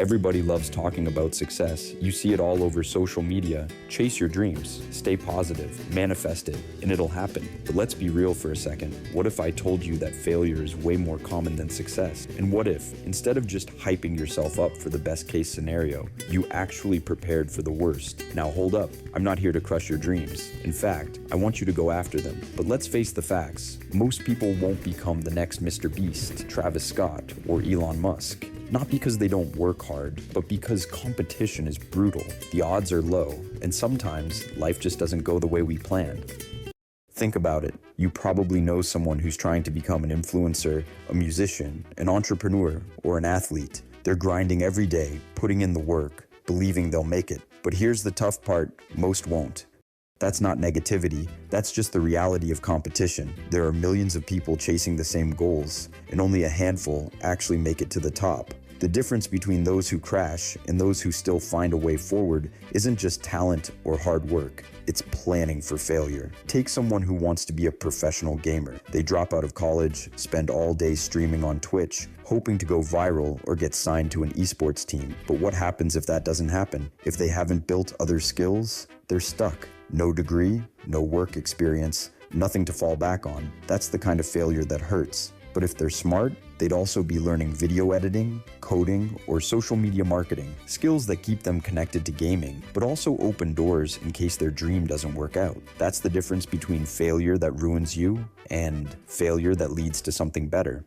Everybody loves talking about success. You see it all over social media. Chase your dreams, stay positive, manifest it, and it'll happen. But let's be real for a second. What if I told you that failure is way more common than success? And what if, instead of just hyping yourself up for the best case scenario, you actually prepared for the worst? Now hold up, I'm not here to crush your dreams. In fact, I want you to go after them. But let's face the facts. Most people won't become the next Mr. Beast, Travis Scott, or Elon Musk. Not because they don't work hard, but because competition is brutal, the odds are low, and sometimes life just doesn't go the way we planned. Think about it. You probably know someone who's trying to become an influencer, a musician, an entrepreneur, or an athlete. They're grinding every day, putting in the work, believing they'll make it. But here's the tough part, most won't. That's not negativity, that's just the reality of competition. There are millions of people chasing the same goals, and only a handful actually make it to the top. The difference between those who crash and those who still find a way forward isn't just talent or hard work, it's planning for failure. Take someone who wants to be a professional gamer. They drop out of college, spend all day streaming on Twitch, hoping to go viral or get signed to an esports team. But what happens if that doesn't happen? If they haven't built other skills, they're stuck. No degree, no work experience, nothing to fall back on. That's the kind of failure that hurts. But if they're smart, they'd also be learning video editing, coding, or social media marketing, skills that keep them connected to gaming, but also open doors in case their dream doesn't work out. That's the difference between failure that ruins you and failure that leads to something better.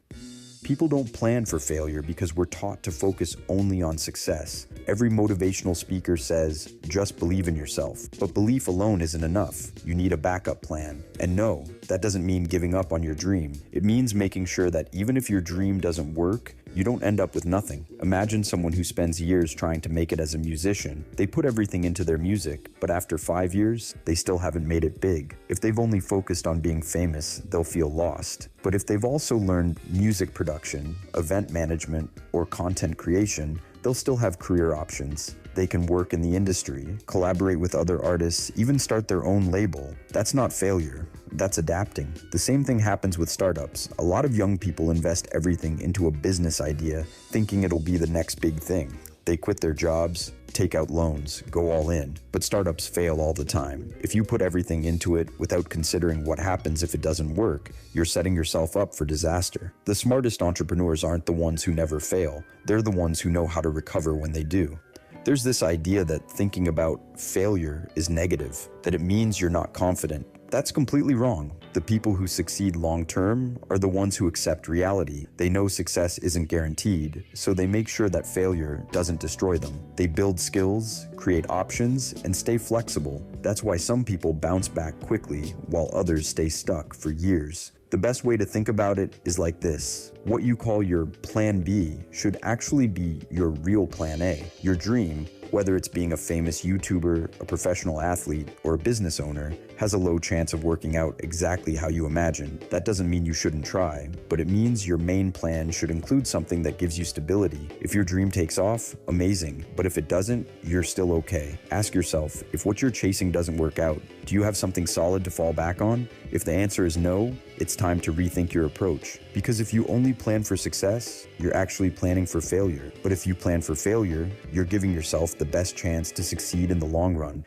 People don't plan for failure because we're taught to focus only on success. Every motivational speaker says, just believe in yourself. But belief alone isn't enough. You need a backup plan. And no, that doesn't mean giving up on your dream. It means making sure that even if your dream doesn't work, you don't end up with nothing. Imagine someone who spends years trying to make it as a musician. They put everything into their music, but after 5 years, they still haven't made it big. If they've only focused on being famous, they'll feel lost. But if they've also learned music production, event management, or content creation, they'll still have career options. They can work in the industry, collaborate with other artists, even start their own label. That's not failure, that's adapting. The same thing happens with startups. A lot of young people invest everything into a business idea, thinking it'll be the next big thing. They quit their jobs, take out loans, go all in. But startups fail all the time. If you put everything into it without considering what happens if it doesn't work, you're setting yourself up for disaster. The smartest entrepreneurs aren't the ones who never fail. They're the ones who know how to recover when they do. There's this idea that thinking about failure is negative, that it means you're not confident. That's completely wrong. The people who succeed long-term are the ones who accept reality. They know success isn't guaranteed, so they make sure that failure doesn't destroy them. They build skills, create options, and stay flexible. That's why some people bounce back quickly, while others stay stuck for years. The best way to think about it is like this. What you call your plan B should actually be your real plan A. Your dream, whether it's being a famous YouTuber, a professional athlete, or a business owner, has a low chance of working out exactly how you imagine. That doesn't mean you shouldn't try, but it means your main plan should include something that gives you stability. If your dream takes off, amazing, but if it doesn't, you're still okay. Ask yourself, if what you're chasing doesn't work out, do you have something solid to fall back on? If the answer is no, it's time to rethink your approach. Because if you only plan for success, you're actually planning for failure. But if you plan for failure, you're giving yourself the best chance to succeed in the long run.